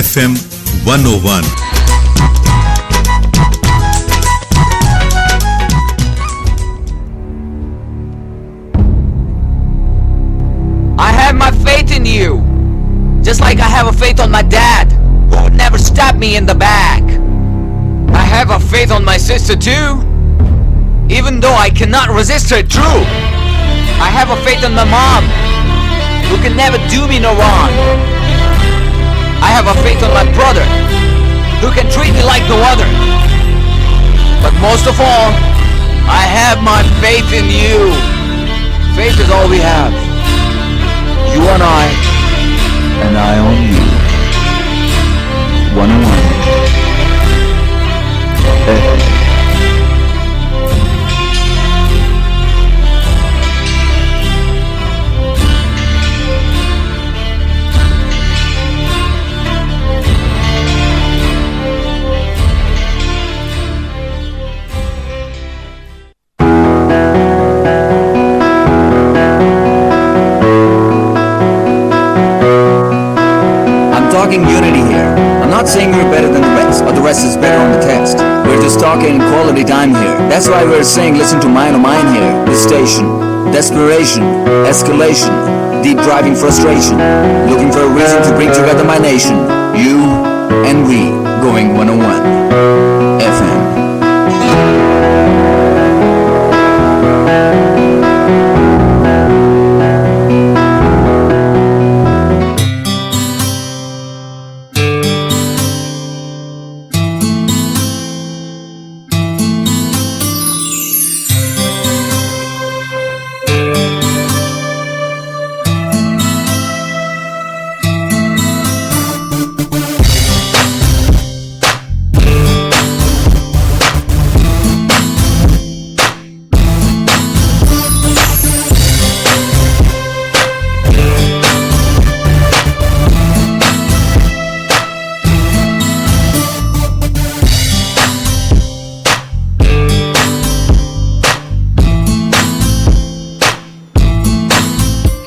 FM 101। I have my faith in you, just like I have a faith on my dad, who would never stab me in the back. I have a faith on my sister too, even though I cannot resist her truth. I have a faith on my mom, who can never do me no wrong. I have a faith on my brother, who can treat me like no other. But most of all, I have my faith in you. Faith is all we have. You and I on you. 101. Talking unity here. I'm not saying we're better than the rest, or the rest is better on the test. We're just talking quality time here. That's why we're saying listen to Mine O' Mine here. This station. Desperation. Escalation. Deep driving frustration. Looking for a reason to bring together my nation. You and we. Going 101. FM.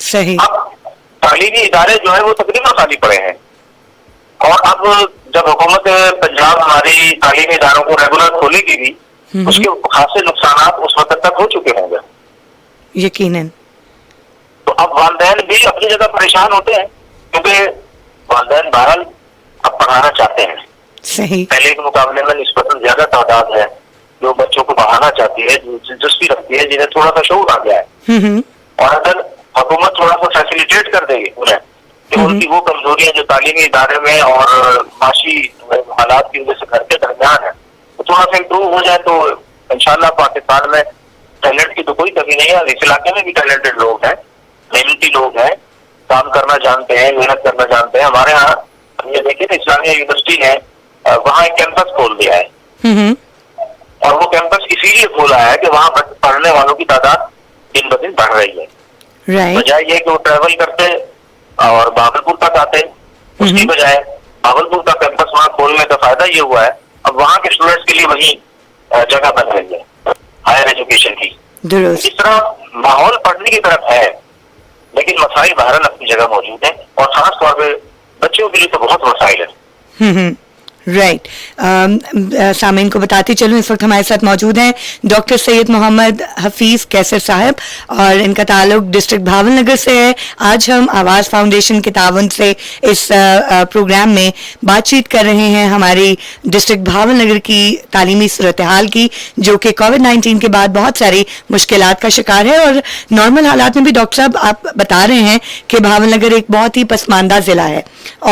صحیح. اب تعلیمی ادارے جو ہے وہ تقریباً خالی پڑے ہیں. اور اب جب حکومت پنجاب ہماری تعلیمی اداروں کو ریگولر کھولے گی بھی اس کے خاصے نقصانات اس وقت تک ہو چکے ہوں گے یقیناً. تو اب والدین بھی اپنی جگہ پریشان ہوتے ہیں کیونکہ والدین بہرحال اب پڑھانا چاہتے ہیں. صحیح. پہلے کے مقابلے میں نسبتاً زیادہ تعداد ہے جو بچوں کو پڑھانا چاہتی ہے, دلچسپی رکھتی ہے, جنہیں تھوڑا سا شعور آ گیا ہے. اور اگر حکومت تھوڑا سا فیسیلیٹیٹ کر دے گی انہیں کہ ان کی وہ کمزوریاں جو تعلیمی ادارے میں اور معاشی حالات کی وجہ سے گھر کے درمیان ہے تو تھوڑا سا امپروو ہو جائے تو انشاءاللہ پاکستان میں ٹیلنٹ کی تو کوئی کمی نہیں ہے. اس علاقے میں بھی ٹیلنٹڈ لوگ ہیں, محنتی لوگ ہیں, کام کرنا جانتے ہیں, محنت کرنا جانتے ہیں. ہمارے یہاں ہم یہ دیکھیں نا اسلامیہ یونیورسٹی نے وہاں ایک کیمپس کھول دیا ہے اور وہ کیمپس اسی لیے کھولا ہے کہ وہاں پڑھنے والوں کی تعداد دن بدن بڑھ رہی ہے. بجائے یہ کہ وہ ٹریول کرتے اور باغلپور تک آتے, اس کی بجائے باغلپور کا کیمپس وہاں کھولنے کا فائدہ یہ ہوا ہے اب وہاں کے اسٹوڈینٹس کے لیے وہیں جگہ بن رہی ہے ہائر ایجوکیشن کی. اس طرح ماحول پڑھنے کی طرف ہے لیکن مسائل بہرحال اپنی جگہ موجود ہیں اور خاص طور پہ بچوں کے لیے تو بہت مسائل ہیں. رائٹ. سامعین کو بتاتی چلوں اس وقت ہمارے ساتھ موجود ہیں ڈاکٹر سید محمد حفیظ کیسر صاحب اور ان کا تعلق ڈسٹرکٹ بھاول نگر سے ہے. آج ہم آواز فاؤنڈیشن کے تعاون سے اس پروگرام میں بات چیت کر رہے ہیں ہماری ڈسٹرکٹ بھاول نگر کی تعلیمی صورتحال کی جو کہ کووڈ-19 کے بعد بہت ساری مشکلات کا شکار ہے. اور نارمل حالات میں بھی ڈاکٹر صاحب آپ بتا رہے ہیں کہ بھاول نگر ایک بہت ہی پسماندہ ضلع ہے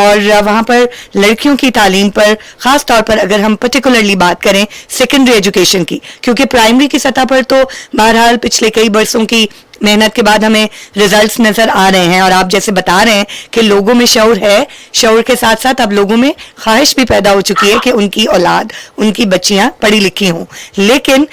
اور وہاں پر لڑکیوں کی تعلیم پر خاص طور پر اگر ہم پرٹیکولرلی بات کریں سیکنڈری ایجوکیشن کی, کیونکہ پرائمری کی سطح پر تو بہرحال پچھلے کئی برسوں کی محنت کے بعد ہمیں ریزلٹس نظر آ رہے ہیں اور آپ جیسے بتا رہے ہیں کہ لوگوں میں شعور ہے, شعور کے ساتھ ساتھ اب لوگوں میں خواہش بھی پیدا ہو چکی ہے کہ ان کی اولاد, ان کی بچیاں پڑھی لکھی ہوں. لیکن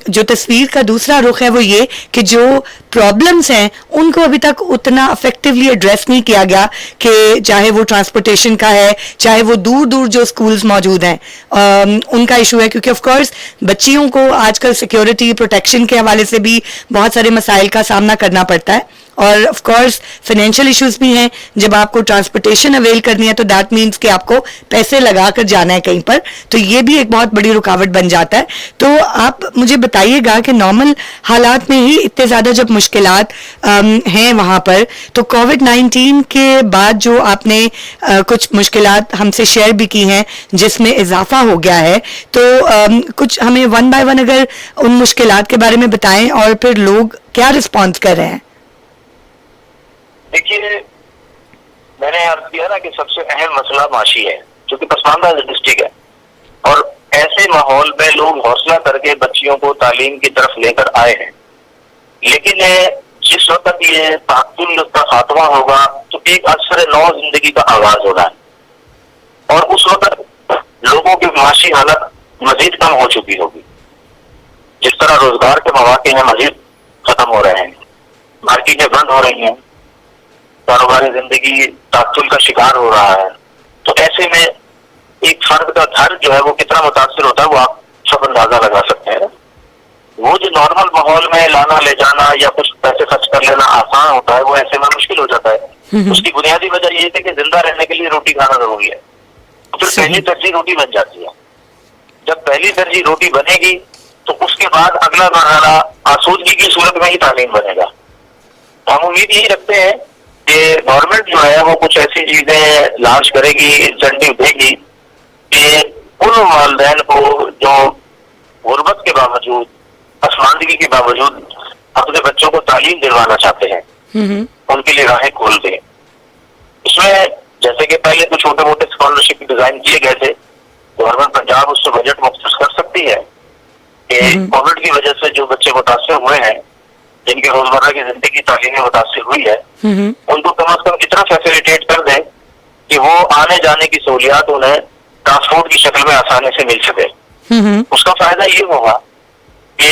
جو تصویر کا دوسرا رخ ہے وہ یہ کہ جو پرابلمس ہیں ان کو ابھی تک اتنا افیکٹولی ایڈریس نہیں کیا گیا کہ چاہے وہ ٹرانسپورٹیشن کا ہے, چاہے وہ دور دور جو اسکولز موجود ہیں ان کا ایشو ہے, کیونکہ آف کورس بچیوں کو آج کل سیکیورٹی پروٹیکشن کے حوالے سے بھی بہت سارے مسائل کا سامنا کرنا پڑتا ہے اور آف کورس فائنینشیل ایشوز بھی ہیں. جب آپ کو ٹرانسپورٹیشن اویل کرنی ہے تو دیٹ مینس کہ آپ کو پیسے لگا کر جانا ہے کہیں پر, تو یہ بھی ایک بہت بڑی رکاوٹ بن جاتا ہے. تو آپ مجھے بتائیے گا کہ نارمل حالات میں ہی اتنے زیادہ جب مشکلات ہیں وہاں پر, تو کووڈ-19 کے بعد جو آپ نے کچھ مشکلات ہم سے شیئر بھی کی ہیں جس میں اضافہ ہو گیا ہے, تو کچھ ہمیں ون بائی ون اگر ان مشکلات کے بارے میں بتائیں اور پھر لوگ کیا رسپانس کر رہے ہیں. دیکھیے میں نے عرض کیا نا کہ سب سے اہم مسئلہ معاشی ہے جو کہ پسماندہ ڈسٹرکٹ ہے اور ایسے ماحول میں لوگ حوصلہ کر کے بچیوں کو تعلیم کی طرف لے کر آئے ہیں. لیکن جس وقت یہ تعطل کا خاتمہ ہوگا تو ایک اثر نو زندگی کا آغاز ہونا ہے اور اس وقت لوگوں کی معاشی حالت مزید کم ہو چکی ہوگی. جس طرح روزگار کے مواقع ہیں مزید ختم ہو رہے ہیں, مارکیٹیں بند ہو رہی ہیں, کاروباری زندگی تعطل کا شکار ہو رہا ہے. تو ایسے میں ایک فرد کا گھر جو ہے وہ کتنا متاثر ہوتا ہے وہ آپ سب اندازہ لگا سکتے ہیں. وہ جو نارمل ماحول میں لانا لے جانا یا کچھ پیسے خرچ کر لینا آسان ہوتا ہے وہ ایسے میں مشکل ہو جاتا ہے. اس کی بنیادی وجہ یہ ہے کہ زندہ رہنے کے لیے روٹی کھانا ضروری ہے. پھر پہلی ترجیح روٹی بن جاتی ہے. جب پہلی ترجیح روٹی بنے گی تو اس کے بعد اگلا مرحلہ آسودگی کی صورت میں ہی تعلیم بنے گا. تو ہم امید یہی رکھتے ہیں کہ گورنمنٹ جو ہے وہ کچھ ایسی چیزیں لانچ کرے گی, انسینٹیو دے گی کہ ان والدین کو جو غربت کے باوجود, پسماندگی کے باوجود اپنے بچوں کو تعلیم دلوانا چاہتے ہیں ان کے لیے راہیں کھول دیں. اس میں جیسے کہ پہلے کچھ چھوٹے موٹے اسکالرشپ ڈیزائن کیے گئے تھے, گورنمنٹ پنجاب اس سے بجٹ مختص کر سکتی ہے کہ کووڈ کی وجہ سے جو بچے متاثر ہوئے ہیں, جن کی روزمرہ کی زندگی تعلیمی متاثر ہوئی ہے, ان کو کم از کم اتنا فیسیلیٹیٹ کر دیں کہ وہ آنے جانے کی سہولیات انہیں ٹرانسپورٹ کی شکل میں آسانی سے مل سکے. اس کا فائدہ یہ ہوگا کہ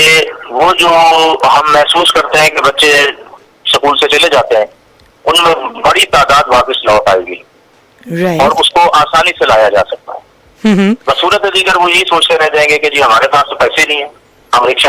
وہ جو ہم محسوس کرتے ہیں کہ بچے اسکول سے چلے جاتے ہیں ان میں بڑی تعداد واپس لوٹ آئے گی اور اس کو آسانی سے لایا جا سکتا ہے. بصورت دیگر وہ یہی سوچتے رہ جائیں گے کہ جی ہمارے پاس تو پیسے نہیں ہیں, ہم رکشہ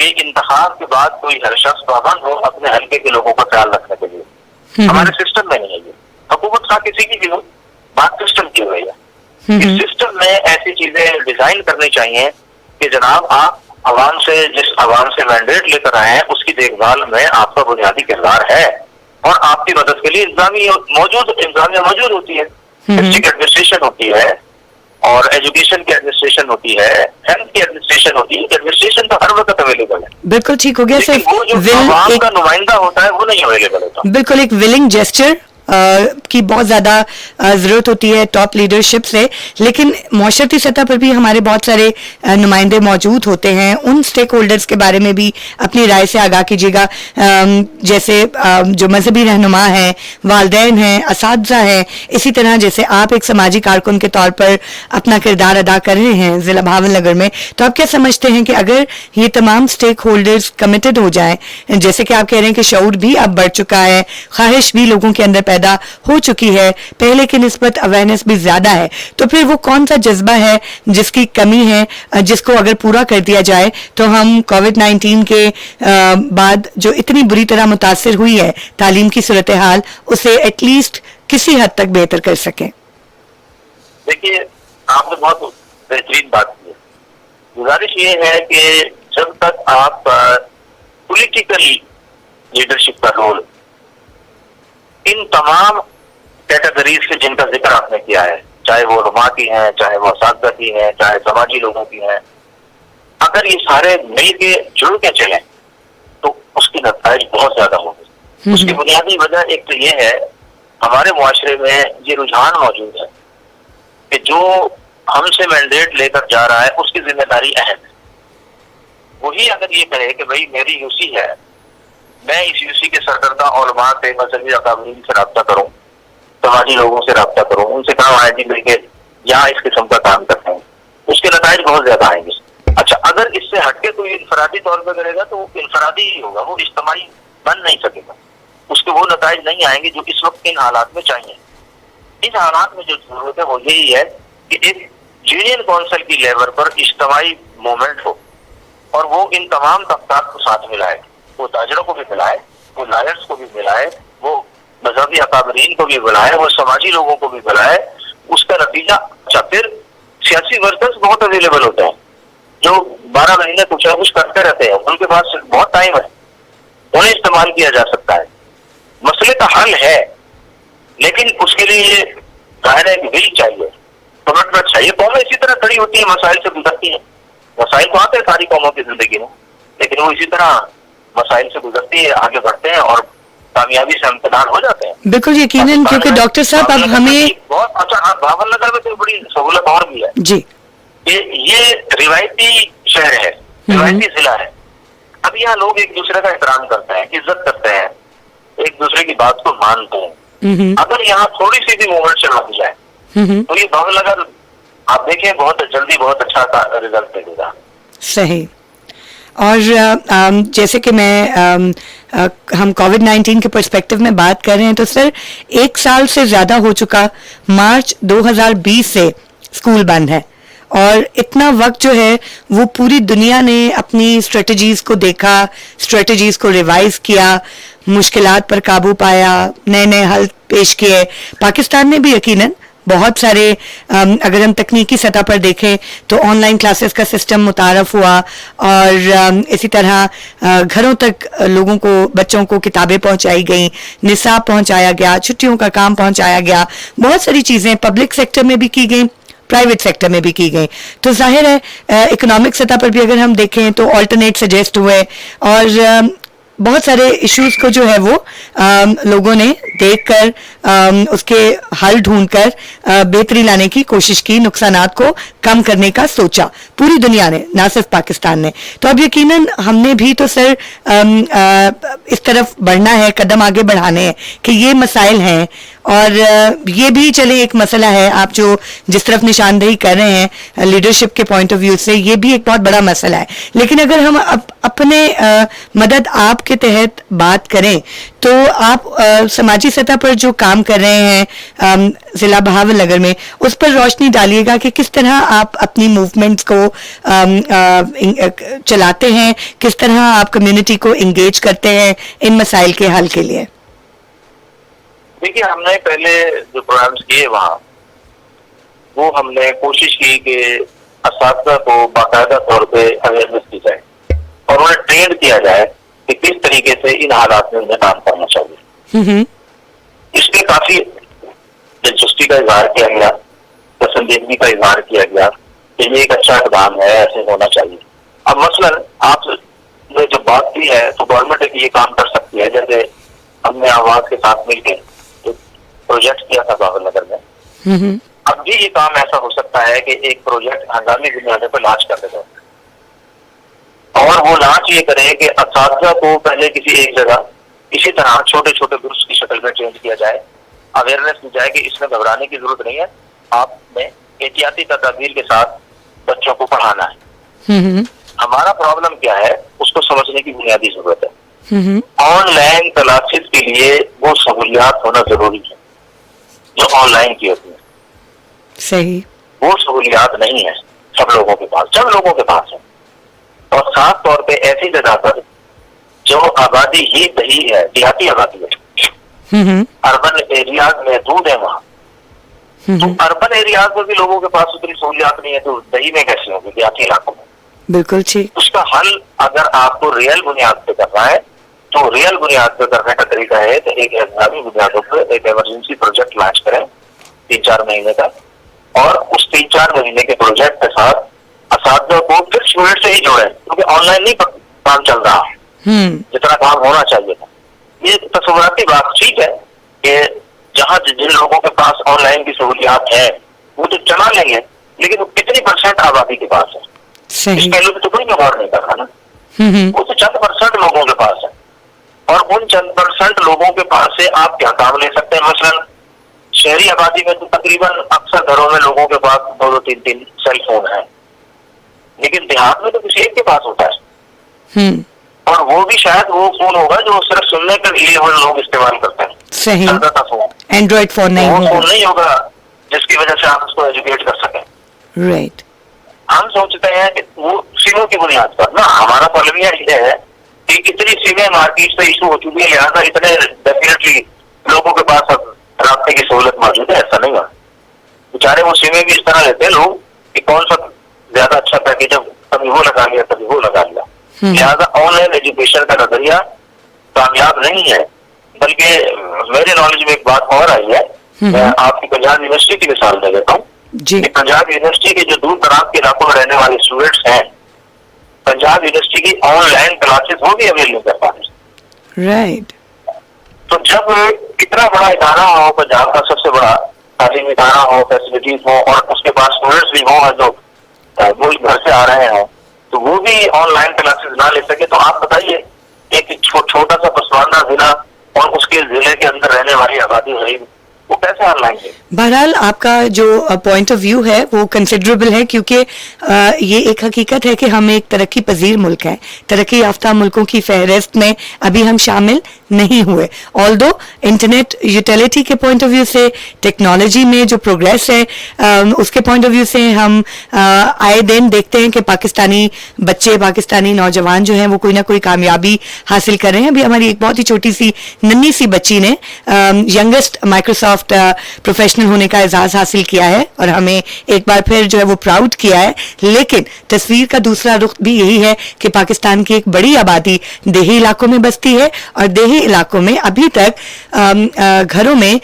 کہ انتخاب کے بعد کوئی ہر شخص پابند ہو اپنے حلقے کے لوگوں کا خیال رکھنے کے لیے. ہمارے سسٹم میں نہیں ہے یہ. حکومت خواہ کسی کی بھی ہو, بات سسٹم کی ہوئی ہے. اس سسٹم میں ایسی چیزیں ڈیزائن کرنی چاہیے کہ جناب آپ عوام سے, جس عوام سے مینڈیٹ لے کر آئے ہیں, اس کی دیکھ بھال میں آپ کا بنیادی کردار ہے, اور آپ کی مدد کے لیے انتظامیہ موجود ہوتی ہے. ڈسٹرکٹ ایڈمنسٹریشن ہوتی ہے, اور ایجوکیشن کی ایڈمنسٹریشن ہوتی ہے, ہیلتھ کی ایڈمنسٹریشن ہوتی ہے. ایڈمنسٹریشن تو ہر وقت اویلیبل ہے. بالکل ٹھیک ہو گیا سر. وہ جو عوام کا نمائندہ ہوتا ہے وہ نہیں اویلیبل ہوتا. بالکل ایک ولنگ جیسچر کی بہت زیادہ ضرورت ہوتی ہے ٹاپ لیڈرشپ سے, لیکن معاشرتی سطح پر بھی ہمارے بہت سارے نمائندے موجود ہوتے ہیں. ان سٹیک ہولڈرز کے بارے میں بھی اپنی رائے سے آگاہ کیجیے گا, جیسے جو مذہبی رہنما ہیں, والدین ہیں, اساتذہ ہیں, اسی طرح جیسے آپ ایک سماجی کارکن کے طور پر اپنا کردار ادا کر رہے ہیں ضلع بھاون نگر میں, تو آپ کیا سمجھتے ہیں کہ اگر یہ تمام سٹیک ہولڈرز کمیٹڈ ہو جائیں, جیسے کہ آپ کہہ رہے ہیں کہ شعور بھی اب بڑھ چکا ہے, خواہش بھی لوگوں کے اندر پیدا ہو چکی ہے, پہلے کی نسبت اویئرنیس بھی زیادہ ہے, تو پھر وہ کون سا جذبہ ہے جس کی کمی ہے, جس کو اگر پورا کر دیا جائے تو ہم کووڈ-19 کے بعد جو اتنی بری طرح متاثر ہوئی ہے تعلیم کی صورتحال, اسے ایٹ لیسٹ کسی حد تک بہتر کر سکیں. دیکھیے آپ نے بہت بہترین بات کی ہے. گزارش یہ ہے کہ جب تک آپ پولیٹیکل لیڈرشپ کا رول ان تمام کیٹیگریز کے جن کا ذکر آپ نے کیا ہے, چاہے وہ علماء کی ہیں, چاہے وہ اساتذہ کی ہیں, چاہے سماجی لوگوں کی ہیں, اگر یہ سارے مل کے جڑ کے چلیں تو اس کے نتائج بہت زیادہ ہوں گے. اس کی بنیادی وجہ ایک تو یہ ہے, ہمارے معاشرے میں یہ رجحان موجود ہے کہ جو ہم سے مینڈیٹ لے کر جا رہا ہے اس کی ذمہ داری اہم ہے. وہی اگر یہ کہے کہ بھائی میری یوسی ہے, میں اس یوسی کے سرکردہ علماء سے, مذہبی اکابرین سے رابطہ کروں, سماجی لوگوں سے رابطہ کروں, ان سے کہاں آئے جی کہ یہاں اس قسم کا کام کرتے ہیں, اس کے نتائج بہت زیادہ آئیں گے. اچھا اگر اس سے ہٹ کے کوئی انفرادی طور پہ کرے گا تو وہ انفرادی ہی ہوگا, وہ اجتماعی بن نہیں سکے گا, اس کے وہ نتائج نہیں آئیں گے جو اس وقت ان حالات میں چاہیے. اس حالات میں جو ضرورت ہے وہ یہی ہے کہ ایک یونین کونسل کی لیول پر اجتماعی موومنٹ ہو, اور وہ ان تمام طبقات کو ساتھ ملائے, وہ تاجروں کو بھی ملائے, وہ لائرز کو بھی ملائے, وہ مذہبی اکابرین کو بھی بلائے, وہ سماجی لوگوں کو بھی بلائے. اس کا نتیجہ اچھا پھر سیاسی ورکرز بہت اویلیبل ہوتے ہیں جو 12 مہینے کچھ نہ کچھ کرتے رہتے ہیں, ان کے پاس بہت ٹائم ہے, انہیں استعمال کیا جا سکتا ہے. مسئلے کا حل ہے, لیکن اس کے لیے ظاہر ہے کہ ول چاہیے, کمٹمنٹ چاہیے. قومیں اسی طرح کھڑی ہوتی ہیں, مسائل سے گزرتی ہیں. مسائل تو آتے ہیں ساری قوموں کی زندگی میں, لیکن وہ اسی طرح مسائل سے گزرتی ہے, آگے بڑھتے ہیں اور کامیابی سے امتنان ہو جاتے ہیں. بالکل یقیناً, کیونکہ ڈاکٹر صاحب اب ہمیں بہت اچھا بھاون نگر میں تو بڑی سہولت اور بھی ہے جی, کہ یہ روایتی شہر ہے, روایتی ضلع ہے. اب یہاں لوگ ایک دوسرے کا احترام کرتے ہیں, عزت کرتے ہیں, ایک دوسرے کی بات کو مانتے ہیں. اگر یہاں تھوڑی سی بھی موومنٹ چل رہی جائے تو یہ بھاون نگر آپ دیکھیں بہت جلدی بہت اچھا رزلٹ دے گا. صحیح. اور جیسے کہ ہم کووڈ-19 کے پرسپیکٹو میں بات کر رہے ہیں تو سر 1 سال سے زیادہ ہو چکا, مارچ 2020 سے اسکول بند ہے, اور اتنا وقت جو ہے وہ پوری دنیا نے اپنی اسٹریٹجیز کو دیکھا, اسٹریٹجیز کو ریوائز کیا, مشکلات پر قابو پایا, نئے نئے حل پیش کیے. پاکستان میں بھی یقیناً بہت سارے, اگر ہم تکنیکی سطح پر دیکھیں تو آن لائن کلاسز کا سسٹم متعارف ہوا, اور اسی طرح گھروں تک لوگوں کو, بچوں کو کتابیں پہنچائی گئیں, نصاب پہنچایا گیا, چھٹیوں کا کام پہنچایا گیا, بہت ساری چیزیں پبلک سیکٹر میں بھی کی گئیں, پرائیویٹ سیکٹر میں بھی کی گئی. تو ظاہر ہے اکنامک سطح پر بھی اگر ہم دیکھیں تو آلٹرنیٹ سجیسٹ ہوئے, اور بہت سارے ایشوز کو جو ہے وہ لوگوں نے دیکھ کر اس کے حل ڈھونڈ کر بہتری لانے کی کوشش کی, نقصانات کو کم کرنے کا سوچا, پوری دنیا نے, نہ صرف پاکستان نے. تو اب یقیناً ہم نے بھی تو سر اس طرف بڑھنا ہے, قدم آگے بڑھانے ہیں کہ یہ مسائل ہیں, اور یہ بھی چلے ایک مسئلہ ہے آپ جو جس طرف نشاندہی کر رہے ہیں لیڈرشپ کے پوائنٹ آف ویو سے, یہ بھی ایک بہت بڑا مسئلہ ہے. لیکن اگر ہم اپنے مدد آپ کے تحت بات کریں تو آپ سماجی سطح پر جو کام کر رہے ہیں ضلع بہاول نگر میں، اس پر روشنی ڈالیے گا کہ کس طرح آپ اپنی موومنٹس کو چلاتے ہیں، کس طرح آپ کمیونٹی کو انگیج کرتے ہیں ان مسائل کے حل کے لیے. دیکھیے، ہم نے پہلے جو پروگرامس کیے وہاں وہ ہم نے کوشش کی کہ اساتذہ کو باقاعدہ طور پہ اویئرنیس دی جائے اور انہیں ٹرین کیا جائے کہ کس طریقے سے ان حالات میں انہیں کام کرنا چاہیے. اس میں کافی دلچسپی کا اظہار کیا گیا، پسندیدگی کا اظہار کیا گیا کہ یہ ایک اچھا اقدام ہے، ایسے ہونا چاہیے. اب مثلاً آپ نے جب بات کی ہے تو گورنمنٹ یہ کام کر سکتی ہے. جیسے ہم نے آواز کے ساتھ مل کے پروجیکٹ کیا تھا بہاول نگر میں، اب بھی یہ کام ایسا ہو سکتا ہے کہ ایک پروجیکٹ ہنگامی بنیادوں پر لانچ کر دے اور وہ لانچ یہ کرے کہ اساتذہ کو پہلے کسی ایک جگہ اسی طرح چھوٹے چھوٹے گروپس کی شکل میں چینج کیا جائے، اویئرنیس دی جائے کہ اس میں گھبرانے کی ضرورت نہیں ہے، آپ نے احتیاطی تدابیر کے ساتھ بچوں کو پڑھانا ہے. ہمارا پرابلم کیا ہے اس کو سمجھنے کی بنیادی ضرورت ہے. آن لائن کلاسز کے لیے وہ سہولیات ہونا ضروری ہے جو آن لائن کی ہوتی ہیں. صحیح. وہ سہولیات نہیں ہے سب لوگوں کے پاس، چند لوگوں کے پاس ہے، اور خاص طور پہ ایسی جگہ پر جو آبادی ہی دہی ہے، دیہاتی آبادی ہے، اربن ایریاز محدود ہے وہاں. تو اربن ایریاز میں بھی لوگوں کے پاس اتنی سہولیات نہیں ہے تو دہی میں کیسے ہوگی دیہاتی علاقوں میں؟ بالکل ٹھیک. اس کا حل اگر آپ کو ریئل بنیاد پہ کرنا ہے تو ریئل بنیاد پہ کرنے کا طریقہ ہے کہ ایک ہنگامی بنیادوں پہ ایک ایمرجنسی پروجیکٹ لانچ کریں 3-4 مہینے کا، اور اس 3-4 مہینے کے پروجیکٹ کے ساتھ اساتذہ کو پھر اسٹوڈنٹ سے ہی جوڑیں، کیونکہ آن لائن نہیں کام چل رہا جتنا کام ہونا چاہیے تھا. یہ تصوراتی بات ٹھیک ہے کہ جہاں جن لوگوں کے پاس آن لائن کی سہولیات ہیں وہ تو چلا لیں گے، لیکن وہ کتنی % آبادی کے پاس ہے اس پہلو پہ تو کوئی غور نہیں کر رہا نا. وہ تو چند % لوگوں کے پاس ہے، اور ان چند % لوگوں کے پاس سے آپ کیا کام لے سکتے ہیں؟ مثلاً شہری آبادی میں تو تقریباً اکثر گھروں میں لوگوں کے پاس 2-3 سیل فون ہیں، لیکن دیہات میں تو کسی ایک کے پاس ہوتا ہے، اور وہ بھی شاید وہ فون ہوگا جو صرف سننے کے لیے وہ لوگ استعمال کرتے ہیں. صحیح. فون اینڈرائڈ فون نہیں وہ فون نہیں ہوگا جس کی وجہ سے آپ اس کو ایجوکیٹ کر سکیں. رائٹ. ہم سوچتے ہیں کہ وہ سموں کی بنیاد پر نا، ہمارا پرلمیہ یہ ہے کہ اتنی سمیں مارکیٹ سے ایشو ہو چکی ہے، لہٰذا اتنے ڈیفینیٹلی لوگوں کے پاس اب رابطے کی سہولت موجود ہے. ایسا نہیں ہوا، بیچارے وہ سمیں بھی اس طرح لیتے ہیں لوگ کہ کون سا زیادہ اچھا پیکیج ہے، کبھی وہ لگا لیا کبھی وہ لگا لیا. لہٰذا آن لائن ایجوکیشن کا نظریہ کامیاب نہیں ہے. بلکہ میرے نالج میں ایک بات اور آئی ہے، میں آپ کی پنجاب یونیورسٹی کی مثال دے دیتا ہوں. پنجاب یونیورسٹی کے جو دور دراز کے علاقوں میں رہنے والے اسٹوڈینٹس ہیں، پنجاب یونیورسٹی کی آن لائن کلاسز وہ بھی اویل نہیں کر پاتے. رائٹ. تو جب اتنا بڑا ادارہ ہو، پنجاب کا سب سے بڑا تعلیمی ادارہ ہو، فیسلٹیز ہو، اور اس کے پاس اسٹوڈینٹس بھی ہوں جو ملک بھر سے آ رہے ہوں، تو وہ بھی آن لائن کلاسز نہ لے سکے، تو آپ بتائیے ایک چھوٹا سا پسماندہ ضلع اور اس کے ضلع کے اندر رہنے والی آبادی غریب وہ کیسے آن لائن ہے؟ بہرحال آپ کا جو پوائنٹ آف ویو ہے وہ کنسیڈریبل ہے، کیونکہ یہ ایک حقیقت ہے کہ ہم ایک ترقی پذیر ملک ہیں، ترقی یافتہ ملکوں کی فہرست میں ابھی ہم شامل نہیں ہوئے. آلدو انٹرنیٹ یوٹیلیٹی کے پوائنٹ آف ویو سے، ٹیکنالوجی میں جو پروگریس ہے اس کے پوائنٹ آف ویو سے ہم آئے دن دیکھتے ہیں کہ پاکستانی بچے، پاکستانی نوجوان جو ہیں وہ کوئی نہ کوئی کامیابی حاصل کر رہے ہیں. ابھی ہماری ایک بہت ہی چھوٹی سی ننھی سی بچی نے ینگسٹ مائکروسافٹ پروفیشنل ہونے کا اعزاز حاصل کیا ہے، اور ہمیں ایک بار پھر جو ہے وہ پراؤڈ کیا ہے. لیکن تصویر کا دوسرا رخ بھی یہی ہے کہ پاکستان کی ایک بڑی آبادی دیہی علاقوں میں بستی ہے، اور دیہی علاقوں میں ابھی تک گھروں میں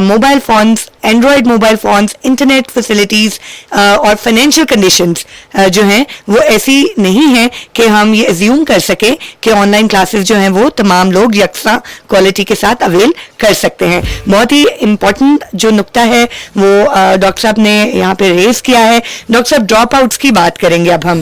mobile phones, Android mobile phones, internet facilities اور فائنینشیل کنڈیشنز جو ہیں وہ ایسی نہیں ہیں کہ ہم یہ ایزیوم کر سکیں کہ آن لائن کلاسز جو ہیں وہ تمام لوگ یکساں کوالٹی کے ساتھ اویل کر سکتے ہیں. بہت ہی امپورٹنٹ جو نقطہ ہے وہ ڈاکٹر صاحب نے یہاں پہ ریز کیا ہے. ڈاکٹر صاحب ڈراپ آؤٹس کی بات کریں گے اب ہم.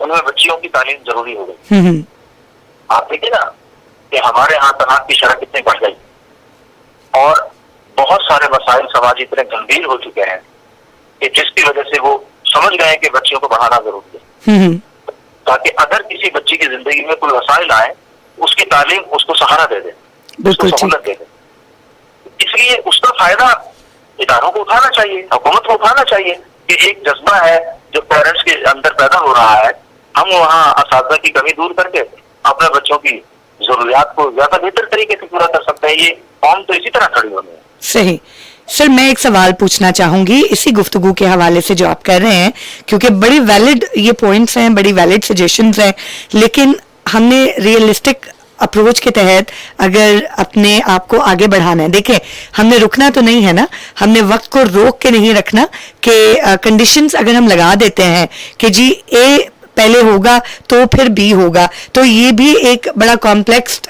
ان میں بچیوں کی تعلیم ضروری ہو گئی. آپ دیکھیں نا کہ ہمارے ہاں طلاق کی شرح کتنی بڑھ گئی اور بہت سارے مسائل سماجی اتنے گمبھیر ہو چکے ہیں کہ جس کی وجہ سے وہ سمجھ گئے کہ بچیوں کو پڑھانا ضروری ہے تاکہ اگر کسی بچی کی زندگی میں کوئی مسائل آئے اس کی تعلیم اس کو سہارا دے دے, اس کو سہولت دے دے. اس لیے اس کا فائدہ اداروں کو اٹھانا چاہیے, حکومت کو اٹھانا چاہیے کہ ایک جذبہ ہے جو پیرنٹس کے اندر پیدا ہو رہا ہے, ہم وہاں اساتذہ کی کمی دور کر کے اپنے بچوں کی ضروریات کو زیادہ بہتر طریقے سے پورا کر سکتے ہیں. یہ قوم تو اسی طرح کھڑی ہونی ہے. صحیح. سر میں ایک سوال پوچھنا چاہوں گی اسی گفتگو کے حوالے سے جو آپ کر رہے ہیں, کیونکہ بڑی ویلڈ یہ پوائنٹس ہیں, بڑی ویلڈ سجیشنز ہیں, لیکن ہم نے ریئلسٹک اپروچ کے تحت اگر اپنے آپ کو آگے بڑھانا ہے, دیکھیں ہم نے رکنا تو نہیں ہے نا, ہم نے وقت کو روک کے نہیں رکھنا کہ کنڈیشنز اگر ہم لگا دیتے ہیں کہ جی اے پہلے ہوگا تو پھر بی ہوگا, تو یہ بھی ایک بڑا کمپلیکس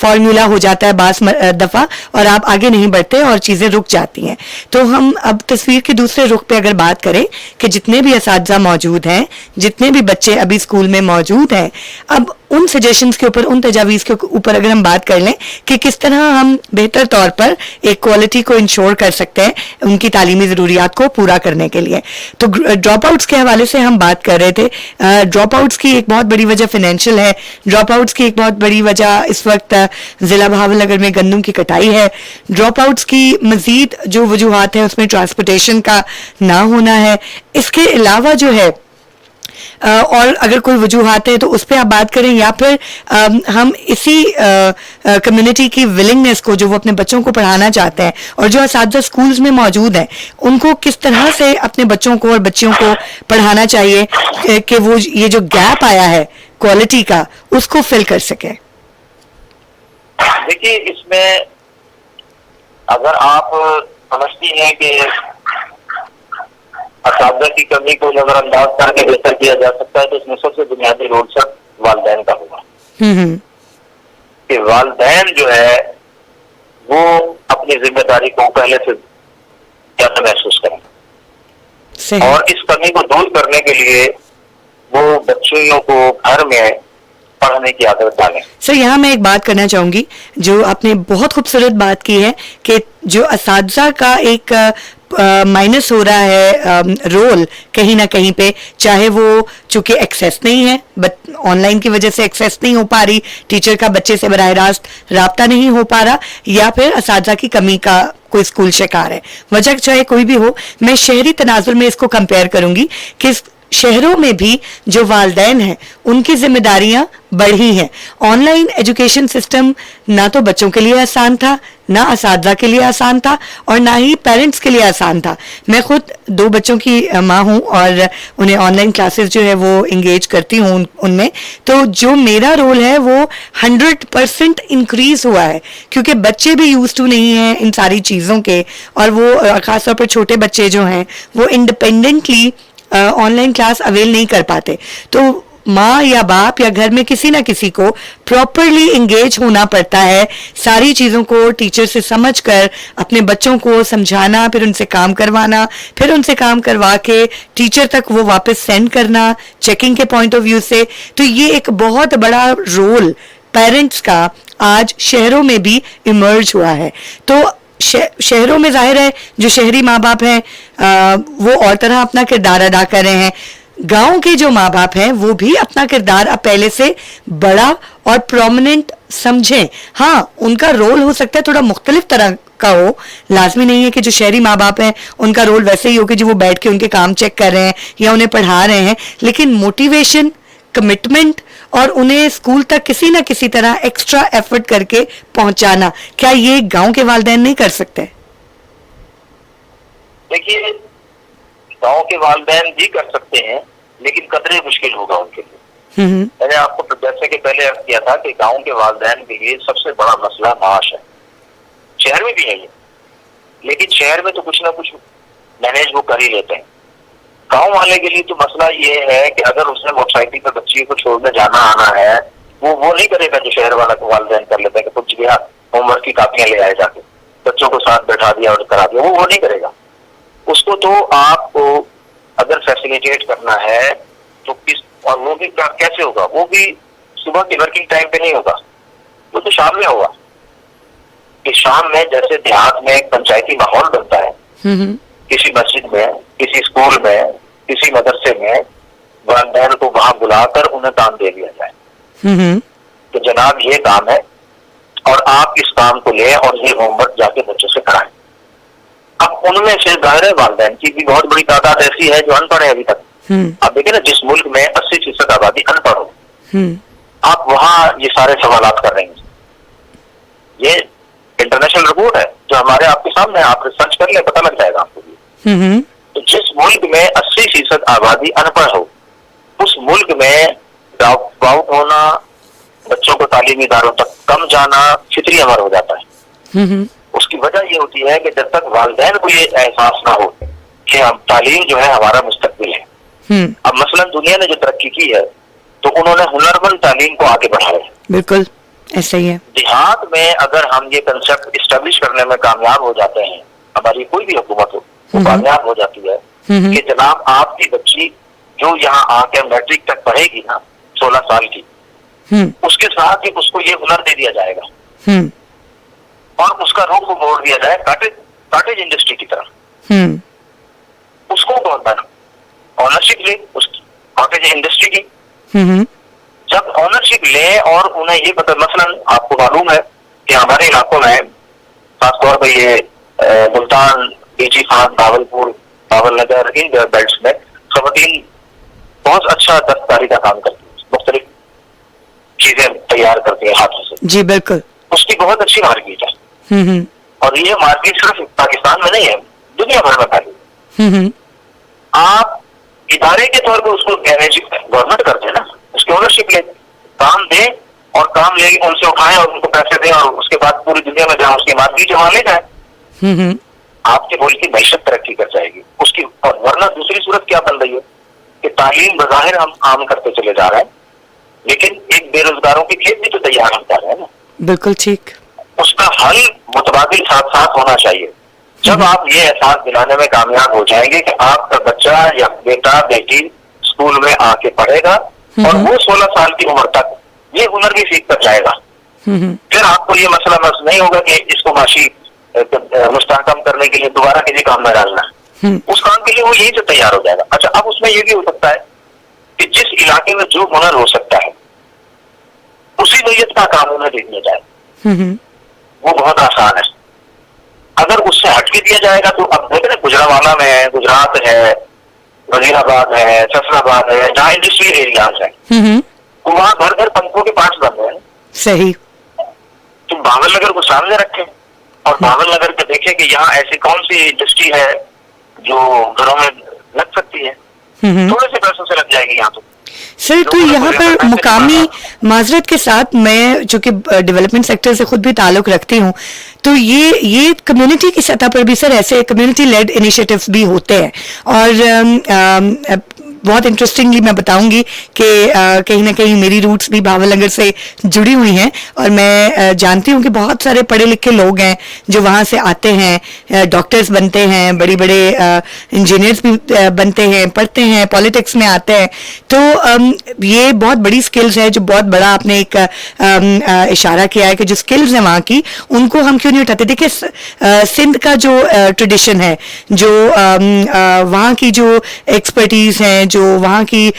فارمولا ہو جاتا ہے بعض دفعہ اور آپ آگے نہیں بڑھتے اور چیزیں رک جاتی ہیں. تو ہم اب تصویر کے دوسرے رخ پہ اگر بات کریں کہ جتنے بھی اساتذہ موجود ہیں, جتنے بھی بچے ابھی اسکول میں موجود ہیں, اب ان سجیشنز کے اوپر, ان تجاویز کے اوپر اگر ہم بات کر لیں کہ کس طرح ہم بہتر طور پر ایک کوالٹی کو انشور کر سکتے ہیں ان کی تعلیمی ضروریات کو پورا کرنے کے لیے. تو ڈراپ آؤٹس کے حوالے سے ہم بات کر رہے تھے. ڈراپ آؤٹس کی ایک بہت بڑی وجہ فائنینشیل ہے, ڈراپ آؤٹس کی ایک بہت بڑی وجہ اس وقت ضلع بہاول نگر میں گندم کی کٹائی ہے. ڈراپ آؤٹس کی مزید جو وجوہات ہیں اس میں ٹرانسپورٹیشن کا نہ ہونا ہے. اس کے علاوہ جو ہے اور اگر کوئی وجوہات ہیں تو اس پہ آپ بات کریں, یا پھر ہم اسی کمیونٹی کی ولنگنس کو جو وہ اپنے بچوں کو پڑھانا چاہتے ہیں اور جو اساتذہ اسکولز میں موجود ہیں ان کو کس طرح سے اپنے بچوں کو اور بچیوں کو پڑھانا چاہیے کہ وہ یہ جو گیپ آیا ہے کوالٹی کا اس کو فل کر سکے. دیکھیے اس میں اگر آپ سمجھتی ہیں کہ اساتذہ کی کمی کو نظر انداز کر کے بہتر کیا جا سکتا ہے تو اس میں سب سے بنیادی رول سر والدین کا ہوگا کہ والدین جو ہے وہ اپنی ذمہ داری کو پہلے سے زیادہ محسوس کریں اور اس کمی کو دور کرنے کے لیے وہ بچیوں کو گھر میں پڑھنے کی عادت ڈالیں. سر یہاں میں ایک بات کرنا چاہوں گی جو آپ نے بہت خوبصورت بات کی ہے کہ جو اساتذہ کا ایک مائنس ہو رہا ہے رول کہیں نہ کہیں پہ, چاہے وہ چونکہ ایکسیس نہیں ہے, آن لائن کی وجہ سے ایکسیس نہیں ہو پا رہی, ٹیچر کا بچے سے براہ راست رابطہ نہیں ہو پا رہا, یا پھر اساتذہ کی کمی کا کوئی اسکول شکار ہے, وجہ چاہے کوئی بھی ہو. میں شہری تناظر میں اس کو کمپیئر کروں گی کہ شہروں میں بھی جو والدین ہیں ان کی ذمہ داریاں بڑھی ہیں. آن لائن ایجوکیشن سسٹم نہ تو بچوں کے لیے آسان تھا, نہ اساتذہ کے لیے آسان تھا, اور نہ ہی پیرنٹس کے لیے آسان تھا. میں خود 2 بچوں کی ماں ہوں اور انہیں آن لائن کلاسز جو ہے وہ انگیج کرتی ہوں ان میں, تو جو میرا رول ہے وہ 100% انکریز ہوا ہے کیونکہ بچے بھی یوز ٹو نہیں ہیں ان ساری چیزوں کے, اور وہ خاص طور پر چھوٹے بچے جو ہیں وہ independently on line class oil نہیں کر پاتے. تو ماں یا باپ یا گھر میں کسی نہ کسی کو پراپرلی انگیج ہونا پڑتا ہے, ساری چیزوں کو ٹیچر سے سمجھ کر اپنے بچوں کو سمجھانا, پھر ان سے کام کروانا, پھر ان سے کام کروا کے ٹیچر تک وہ واپس سینڈ کرنا چیکنگ کے پوائنٹ آف ویو سے. تو یہ ایک بہت بڑا رول پیرنٹس کا آج شہروں میں بھی ایمرج ہوا ہے. تو شہروں میں ظاہر ہے جو شہری ماں باپ ہیں وہ اور طرح اپنا کردار ادا کر رہے ہیں, گاؤں کے جو ماں باپ ہیں وہ بھی اپنا کردار اب پہلے سے بڑا اور پرومیننٹ سمجھیں. ہاں ان کا رول ہو سکتا ہے تھوڑا مختلف طرح کا ہو, لازمی نہیں ہے کہ جو شہری ماں باپ ہیں ان کا رول ویسے ہی ہو کہ جو وہ بیٹھ کے ان کے کام چیک کر رہے ہیں یا انہیں پڑھا رہے ہیں, لیکن موٹیویشن, کمٹمنٹ اور انہیں اسکول تک کسی نہ کسی طرح ایکسٹرا ایفرٹ کر کے پہنچانا, کیا یہ گاؤں کے والدین نہیں کر سکتے؟ دیکھیے گاؤں کے والدین بھی کر سکتے ہیں لیکن قدرے مشکل ہوگا ان کے لیے. میں نے آپ کو جیسے کہ پہلے عرض کیا تھا کہ گاؤں کے والدین کے لیے سب سے بڑا مسئلہ معاش ہے. شہر میں بھی ہے یہ, لیکن شہر میں تو کچھ نہ کچھ مینیج وہ کر ہی لیتے ہیں. گاؤں والے کے لیے تو مسئلہ یہ ہے کہ اگر اس نے موٹر سائیکل پر بچی کو چھوڑنے جانا آنا ہے وہ نہیں کرے گا جو شہر والا کو والدین کر لیتے ہیں کہ کچھ گیا ہوم ورک کی کاپیاں لے آئے جا کے بچوں کو ساتھ بیٹھا دیا اور کرا دیا, وہ نہیں کرے گا. اس کو تو آپ کو اگر فیسیلیٹیٹ کرنا ہے تو اور وہ بھی کیسے ہوگا؟ وہ بھی صبح کے ورکنگ ٹائم پہ نہیں ہوگا، وہ تو شام میں ہوگا. کہ شام میں جیسے دیہات میں ایک پنچایتی ماحول بنتا ہے، کسی مسجد میں، کسی اسکول میں، کسی مدرسے میں والدین کو وہاں بلا کر انہیں کام دے دیا جائے کہ جناب یہ کام ہے اور آپ اس کام کو لیں اور یہ ہوم ورک جا کے بچوں سے کرائیں. اب ان میں سے ظاہر والدین کی بھی بہت بڑی تعداد ایسی ہے جو ان پڑھ ہے ابھی تک. اب دیکھیں نا، جس ملک میں 80% آبادی ان پڑھ ہو، آپ وہاں یہ سارے سوالات کر رہے ہیں. یہ انٹرنیشنل رپورٹ ہے جو ہمارے آپ کے سامنے، آپ ریسرچ کر لیں، پتہ لگ جائے گا آپ کو. تو جس ملک میں 80% آبادی ان پڑھ ہو، اس ملک میں ڈراپ آؤٹ ہونا، بچوں کو تعلیمی اداروں تک کم جانا فطری امر ہو جاتا ہے. اس کی وجہ یہ ہوتی ہے کہ جب تک والدین کو یہ احساس نہ ہو کہ تعلیم جو ہے ہمارا مستقبل ہے. اب مثلا دنیا نے جو ترقی کی ہے تو انہوں نے ہنرمند تعلیم کو آگے بڑھایا ہے. بالکل ایسا ہی ہے. دیہات میں اگر ہم یہ کنسپٹ اسٹیبلش کرنے میں کامیاب ہو جاتے ہیں، ہماری کوئی بھی حکومت ہو وہ کامیاب ہو جاتی ہے کہ جناب آپ کی بچی جو یہاں آ کے میٹرک تک پڑھے گی نا 16 سال کی، اس کے ساتھ ہی اس کو یہ ہنر دے دیا جائے گا اور اس کا رخ موڑ دیا جائے کاٹیج انڈسٹری کی طرف. اس کو گورنمنٹ آنرشپ لے اس کاٹیج انڈسٹری کی. جب آنرشپ لے اور انہیں یہ پتہ، مثلا آپ کو معلوم ہے کہ ہمارے علاقوں میں خاص طور پہ یہ ملتان، بیچی خان، باولپور، باول نگر، ان بیلٹس میں خواتین بہت اچھا دستکاری کا کام کرتی ہیں، مختلف چیزیں تیار کرتی ہیں ہاتھوں سے. جی بالکل. اس کی بہت اچھی مارکیٹ ہے اور یہ مارکیٹ صرف پاکستان میں نہیں ہے، دنیا بھر میں پھیلی. آپ ادارے کے طور پر اس کو گورنمنٹ کرتے ہیں نا، اس کی اونرشپ لے، کام دیں اور کام لے ان سے اٹھائیں اور ان کو پیسے دیں اور اس کے بعد پوری دنیا میں جہاں اس کی مارکیٹ جہاں لے جائیں، آپ کے ملک کی معیشت ترقی کر جائے گی اس کی. اور ورنہ دوسری صورت کیا بن رہی ہے کہ تعلیم بظاہر ہم عام کرتے چلے جا رہے ہیں لیکن ایک بے روزگاروں کی کھیت بھی تو تیار ہوتا ہے نا. بالکل ٹھیک. اس کا حل متبادل ساتھ ساتھ ہونا چاہیے. جب آپ یہ احساس دلانے میں کامیاب ہو جائیں گے کہ آپ کا بچہ یا بیٹا بیٹی اسکول میں آ کے پڑھے گا اور وہ 16 سال کی عمر تک یہ ہنر بھی سیکھ کر جائے گا، پھر آپ کو یہ مسئلہ محسوس نہیں ہوگا کہ اس کو معاشی مستحکم کرنے کے لیے دوبارہ کسی کام میں ڈالنا ہے. اس کام کے لیے وہ یہی سے تیار ہو جائے گا. اچھا، اب اس میں یہ بھی ہو سکتا ہے کہ جس علاقے میں جو ہنر ہو سکتا ہے اسی نوعیت کا کام انہیں دے دیا جائے، وہ بہت آسان ہے. اگر اس سے ہٹ کے دیا جائے گا تو اب دیکھیں نا، گجرانوالہ میں ہے، گجرات ہے، وزیر آباد ہے، فیصل آباد ہے، جہاں انڈسٹریل ایریاز ہیں، تو وہاں گھر گھر پنکھوں کے 5 بند ہیں. صحیح. تم باول نگر کو سامنے رکھیں اور باول نگر پہ دیکھیں کہ یہاں ایسی کون سی انڈسٹری ہے جو گھروں میں لگ سکتی ہے، تھوڑے سے پیسوں سے لگ جائے گی یہاں تو. سر تو یہاں پر مقامی معذرت کے ساتھ، میں چونکہ ڈیولپمنٹ سیکٹر سے خود بھی تعلق رکھتی ہوں، تو یہ کمیونٹی کی سطح پر بھی سر ایسے کمیونٹی لیڈ انیشیٹوز بھی ہوتے ہیں. اور بہت انٹرسٹنگلی میں بتاؤں گی کہ کہیں نہ کہیں میری روٹس بھی بھاول نگر سے جڑی ہوئی ہیں اور میں جانتی ہوں کہ بہت سارے پڑھے لکھے لوگ ہیں جو وہاں سے آتے ہیں، ڈاکٹرز بنتے ہیں، بڑے بڑے انجینئرز بھی بنتے ہیں، پڑھتے ہیں، پالیٹکس میں آتے ہیں. تو یہ بہت بڑی سکلز ہے، جو بہت بڑا آپ نے ایک اشارہ کیا ہے کہ جو سکلز ہیں وہاں کی، ان کو ہم کیوں نہیں اٹھاتے. دیکھیں سندھ کا جو ٹریڈیشن ہے، جو وہاں کی جو ایکسپرٹیز ہیں، جو وہاں کی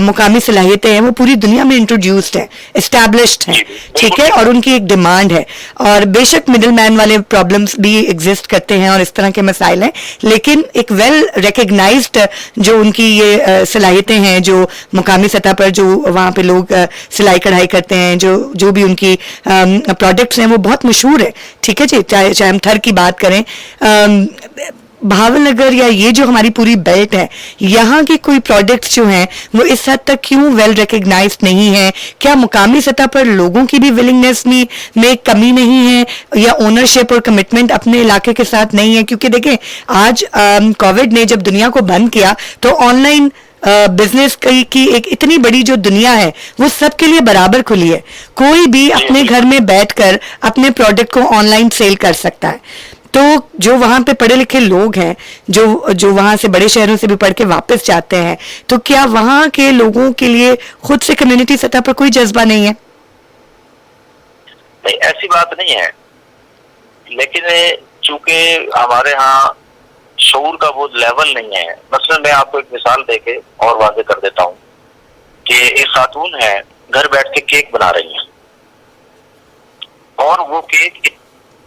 مقامی صلاحیتیں ہیں، وہ پوری دنیا میں انٹروڈیوسڈ ہیں، اسٹیبلشڈ ہیں، ٹھیک ہے، اور ان کی ایک ڈیمانڈ ہے. اور بے شک مڈل مین والے پرابلمس بھی ایگزسٹ کرتے ہیں اور اس طرح کے مسائل ہیں، لیکن ایک ویل ریکگنائزڈ جو ان کی یہ صلاحیتیں ہیں، جو مقامی سطح پر جو وہاں پہ لوگ سلائی کڑھائی کرتے ہیں، جو بھی ان کی پروڈکٹس ہیں، وہ بہت مشہور ہے. ٹھیک ہے جی، چاہے ہم تھر کی بات کریں، بھاول نگر یا یہ جو ہماری پوری بیلٹ ہے، یہاں کی کوئی پروڈکٹس جو ہیں وہ اس حد تک کیوں ویل ریکگنائزڈ نہیں ہیں؟ کیا مقامی سطح پر لوگوں کی بھی ولنگنیس میں کمی نہیں ہے، یا اونرشپ اور کمٹمنٹ اپنے علاقے کے ساتھ نہیں ہے؟ کیونکہ دیکھیں آج کووڈ نے جب دنیا کو بند کیا تو آن لائن بزنس کی ایک اتنی بڑی جو دنیا ہے وہ سب کے لیے برابر کھلی ہے. کوئی بھی اپنے گھر میں بیٹھ کر اپنے پروڈکٹ کو آن لائن سیل کر سکتا ہے. تو جو وہاں پہ پڑھے لکھے لوگ ہیں جو وہاں سے بڑے شہروں سے بھی پڑھ کے واپس جاتے ہیں, تو کیا وہاں کے لوگوں کے لیے خود سے کمیونٹی سطح پر کوئی جذبہ نہیں ہے؟ نہیں, ایسی بات نہیں ہے, لیکن چونکہ ہمارے ہاں شعور کا وہ لیول نہیں ہے. مثلا میں آپ کو ایک مثال دے کے اور واضح کر دیتا ہوں کہ ایک خاتون ہے گھر بیٹھ کے کیک بنا رہی ہیں, اور وہ کیک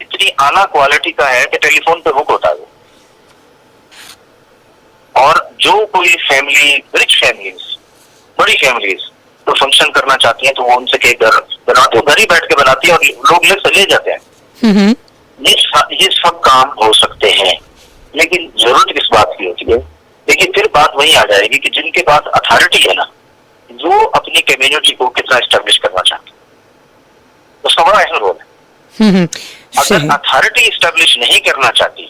اتنی اعلیٰ کوالٹی کا ہے کہ ٹیلی فون پہ بک ہوتا ہے. اور جو کوئی فیملی, رچ فیملیز, بڑی فیملیز تو فنکشن کرنا چاہتی ہیں تو وہ ان سے کیک بناتی ہے, گھر ہی بیٹھ کے بناتی ہے اور لوگ لے جاتے ہیں. یہ سب کام ہو سکتے ہیں, لیکن ضرورت کس بات کی ہوتی ہے؟ دیکھیے پھر بات وہیں آ جائے گی کہ جن کے پاس اتھارٹی ہے نا, وہ اپنی کمیونٹی کو کتنا اسٹیبلش کرنا چاہتے ہیں, اس کا بڑا اہم رول ہے. اگر اتھارٹی اسٹیبلش نہیں کرنا چاہتی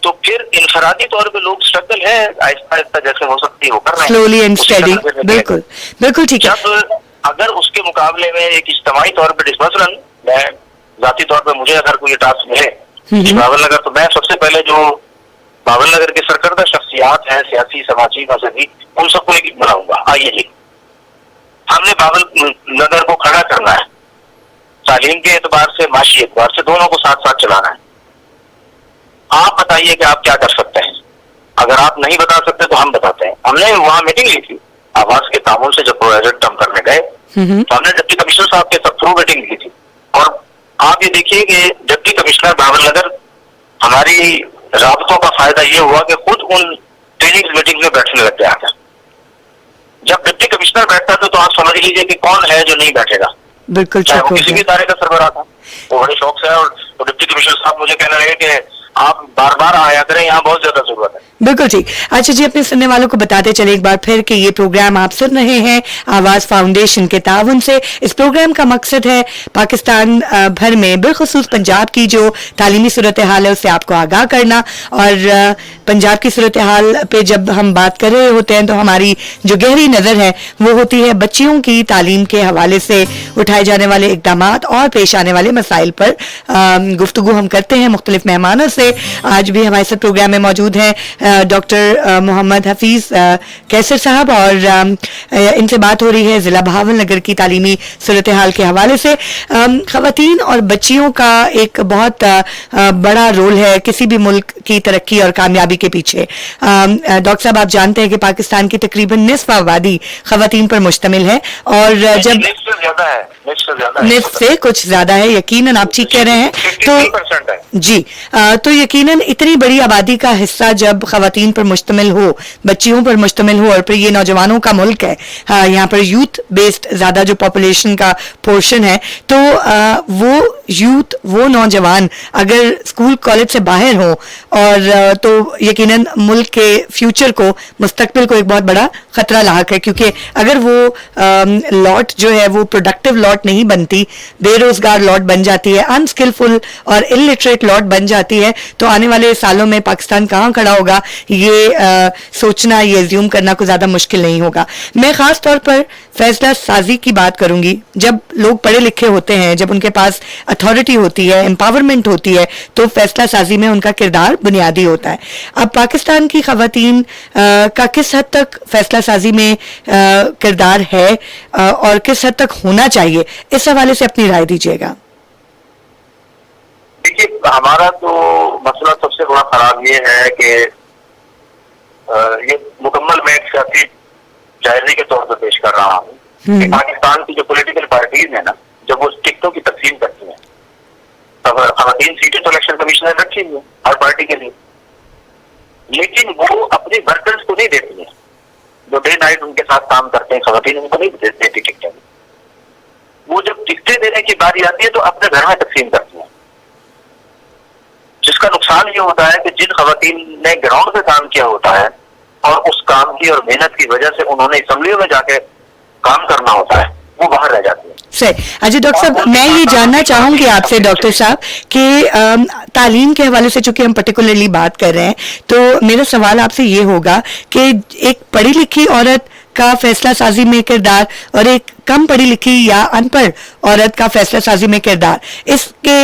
تو پھر انفرادی طور پہ لوگ اسٹرگل ہے آہستہ آہستہ جیسے ہو سکتی ہے وہ کر رہے ہیں سلولی اینڈ اسٹڈی. بالکل بالکل ٹھیک ہے. جب اگر اس کے مقابلے میں ایک اجتماعی طور پہ مثلا میں ذاتی طور پہ مجھے اگر کوئی ٹاسک ملے بھاول نگر, تو میں سب سے پہلے جو بھاول نگر کے سرکردہ شخصیات ہیں سیاسی, سماجی, مذہبی, ان سب کو ایک بناؤں گا. آئیے جی, ہم نے بھاول نگر کو کھڑا کرنا ہے, تعلیم کے اعتبار سے, معاشی اعتبار سے, دونوں کو ساتھ ساتھ چلانا ہے. آپ بتائیے کہ آپ کیا کر سکتے ہیں. اگر آپ نہیں بتا سکتے تو ہم بتاتے ہیں. ہم نے وہاں میٹنگ لی تھی آواز کے تعاون سے, جب پروجیکٹ ہم کرنے گئے تو ہم نے ڈپٹی کمشنر صاحب کے تھرو میٹنگ لی تھی. اور آپ یہ دیکھیے کہ ڈپٹی کمشنر بھاول نگر, ہماری رابطوں کا فائدہ یہ ہوا کہ خود ان ٹریننگ میٹنگ میں بیٹھنے لگ گیا تھا. جب ڈپٹی کمشنر بیٹھتا تھا تو آپ سمجھ لیجیے کہ کون ہے جو نہیں بیٹھے گا. بالکل, چاہے وہ کسی بھی ادارے کا سربراہ تھا, وہ بڑے شوق سے. اور ڈپٹی کمشنر صاحب مجھے کہنے لگے کہ آپ بار بار آیا کریں, یہاں بہت زیادہ ضرورت ہے. بالکل ٹھیک. اچھا جی, اپنے سننے والوں کو بتاتے چلے ایک بار پھر کہ یہ پروگرام آپ سن رہے ہیں آواز فاؤنڈیشن کے تعاون سے. اس پروگرام کا مقصد ہے پاکستان بھر میں بالخصوص پنجاب کی جو تعلیمی صورتحال ہے اس سے آپ کو آگاہ کرنا. اور پنجاب کی صورتحال پہ جب ہم بات کر رہے ہوتے ہیں تو ہماری جو گہری نظر ہے وہ ہوتی ہے بچیوں کی تعلیم کے حوالے سے اٹھائے جانے والے اقدامات اور پیش آنے والے مسائل پر گفتگو ہم کرتے ہیں مختلف مہمانوں سے. آج بھی ہمارے ساتھ پروگرام میں موجود ہیں ڈاکٹر محمد حفیظ کیسر صاحب, اور ان سے بات ہو رہی ہے ضلع بہاول نگر کی تعلیمی صورتحال کے حوالے سے. خواتین اور بچیوں کا ایک بہت بڑا رول ہے کسی بھی ملک کی ترقی اور کامیابی کے پیچھے. ڈاکٹر صاحب, آپ جانتے ہیں کہ پاکستان کی تقریباً نصف آبادی خواتین پر مشتمل ہے, اور جب نصف سے کچھ زیادہ ہے, یقیناً آپ ٹھیک کہہ رہے ہیں. تو جی, تو یقیناً اتنی بڑی آبادی کا حصہ جب خواتین پر مشتمل ہو, بچیوں پر مشتمل ہو, اور پھر یہ نوجوانوں کا ملک ہے, یہاں پر یوتھ بیسڈ زیادہ جو پاپولیشن کا پورشن ہے, تو وہ یوتھ, وہ نوجوان اگر اسکول کالج سے باہر ہوں اور تو یقیناً ملک کے فیوچر کو, مستقبل کو ایک بہت بڑا خطرہ لاحق ہے. کیونکہ اگر وہ لاٹ جو ہے وہ پروڈکٹیو لاٹ نہیں بنتی, بے روزگار لاٹ بن جاتی ہے, انسکلفل اور الٹریٹ لاٹ بن جاتی ہے, تو آنے والے سالوں میں پاکستان کہاں کھڑا ہوگا یہ سوچنا, یہ زیوم کرنا کو زیادہ مشکل نہیں ہوگا. میں خاص طور پر فیصلہ سازی کی بات کروں گی. جب لوگ پڑھے لکھے ہوتے ہیں, جب ان کے پاس اتھارٹی ہوتی ہے, امپاورمنٹ ہوتی ہے, تو فیصلہ سازی میں ان کا کردار بنیادی ہوتا ہے. اب پاکستان کی خواتین کا کس حد تک فیصلہ سازی میں کردار ہے اور کس حد تک ہونا چاہیے, اس حوالے سے اپنی رائے دیجیے گا. دیکھیے, ہمارا تو مسئلہ سب سے بڑا خراب یہ ہے کہ یہ مکمل میں ایک سیاسی جائزے کے طور پر پیش کر رہا ہوں کہ پاکستان کی جو پولیٹیکل پارٹیز ہیں نا, جب وہ ٹکٹوں کی تقسیم کرتی ہیں, خواتین سیٹیں تو الیکشن کمشنر رکھی ہوئی ہیں ہر پارٹی کے لیے, لیکن وہ اپنے ورکرز کو نہیں دیتی ہیں جو ڈے نائٹ ان کے ساتھ کام کرتے ہیں. خواتین ان کو نہیں دیتی ٹکٹیں. وہ جب ٹکٹیں دینے کی باری آتی ہے تو اپنے گھر میں تقسیم کرتی ہیں, جس کا نقصان یہ ہوتا ہے کہ جن خواتین نے گراؤنڈ پہ کام کیا ہوتا ہے اور اس کام کی اور محنت کی وجہ سے انہوں نے اسمبلیوں میں جا کے کام کرنا ہوتا ہے, وہ باہر رہ جاتی ہیں. صحیح. اچھا ڈاکٹر صاحب, میں یہ جاننا چاہوں گی آپ سے ڈاکٹر صاحب کہ تعلیم کے حوالے سے چونکہ ہم پرٹیکولرلی بات کر رہے ہیں, تو میرا سوال آپ سے یہ ہوگا کہ ایک پڑھی لکھی عورت کا فیصلہ سازی میں کردار اور ایک کم پڑھی لکھی یا ان پڑھ عورت کا فیصلہ سازی میں کردار، اس کے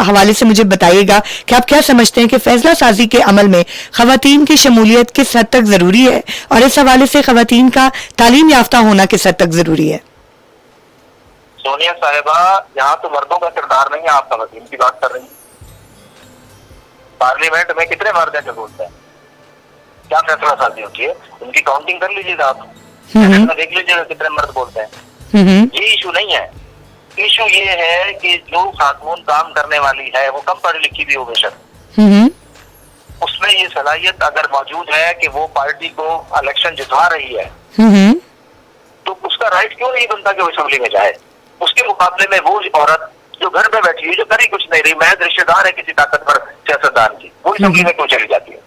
حوالے سے مجھے بتائیے گا کہ آپ کیا سمجھتے ہیں کہ فیصلہ سازی کے عمل میں خواتین کی شمولیت کس حد تک ضروری ہے، اور اس حوالے سے خواتین کا تعلیم یافتہ ہونا کس حد تک ضروری ہے؟ سونیا صاحبہ، یہاں تو مردوں کا کردار نہیں ہے، آپ خواتین کی بات کر رہی ہیں. پارلیمنٹ میں کتنے مرد ہیں جو بولتے ہیں؟ کیا فیصلہ سازی ہوتی ہے؟ ان کی کاؤنٹنگ کر لیجیے گا آپ، دیکھ لیجیے گا کتنے مرد بولتے ہیں. یہ ایشو نہیں ہے. ایشو یہ ہے کہ جو خاتون کام کرنے والی ہے وہ کم پڑھی لکھی بھی ہو بے شک، اس میں یہ صلاحیت اگر موجود ہے کہ وہ پارٹی کو الیکشن جتوا رہی ہے تو اس کا رائٹ کیوں نہیں بنتا کہ وہ اسمبلی میں جائے؟ اس کے مقابلے میں وہ عورت جو گھر پہ بیٹھی ہے، جو کری کچھ نہیں رہی، محض رشتے دار ہے کسی طاقتور سیاستدان کی، وہ اسمبلی میں کیوں چلی جاتی ہے؟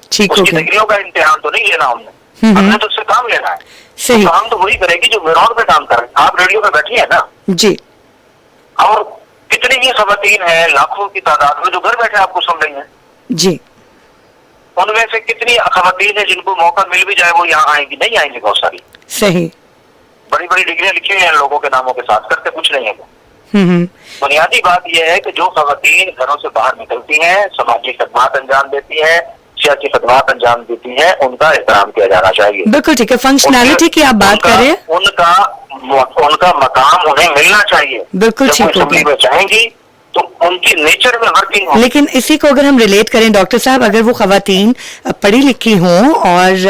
اس کی ڈگریوں کا امتحان تو نہیں لینا ہم نے تو اس سے کام لینا ہے. صحیح. کام تو وہی کرے گی جو گراؤنڈ پہ کام کر رہے ہیں. آپ ریڈیو پہ بیٹھی ہیں نا جی، اور کتنی ہی خواتین ہیں لاکھوں کی تعداد میں جو گھر بیٹھے آپ کو سن رہی ہیں. جی، ان میں سے کتنی خواتین ہیں جن کو موقع مل بھی جائے وہ یہاں آئیں گی؟ نہیں آئیں گی. بہت ساری صحیح. بڑی بڑی ڈگریاں لکھی ہوئی ہیں لوگوں کے ناموں کے ساتھ، کرتے کچھ نہیں ہے وہ. بنیادی بات یہ ہے کہ جو خواتین گھروں سے باہر نکلتی ہیں، سماجی خدمات انجام دیتی ہیں، سیاسی خدمات انجام دیتی ہیں، ان کا احترام کیا جانا چاہیے. بالکل ٹھیک ہے. فنکشنالٹی کی آپ بات کر رہے ہیں، ان کا مقام انہیں ملنا چاہیے. بالکل جب وہ ٹھیک ہو اسمبلی گیا. میں جائیں گی تو ان کی نیچر میں ورکنگ ہو. لیکن اسی کو اگر ہم ریلیٹ کریں ڈاکٹر صاحب، اگر وہ خواتین پڑھی لکھی ہوں اور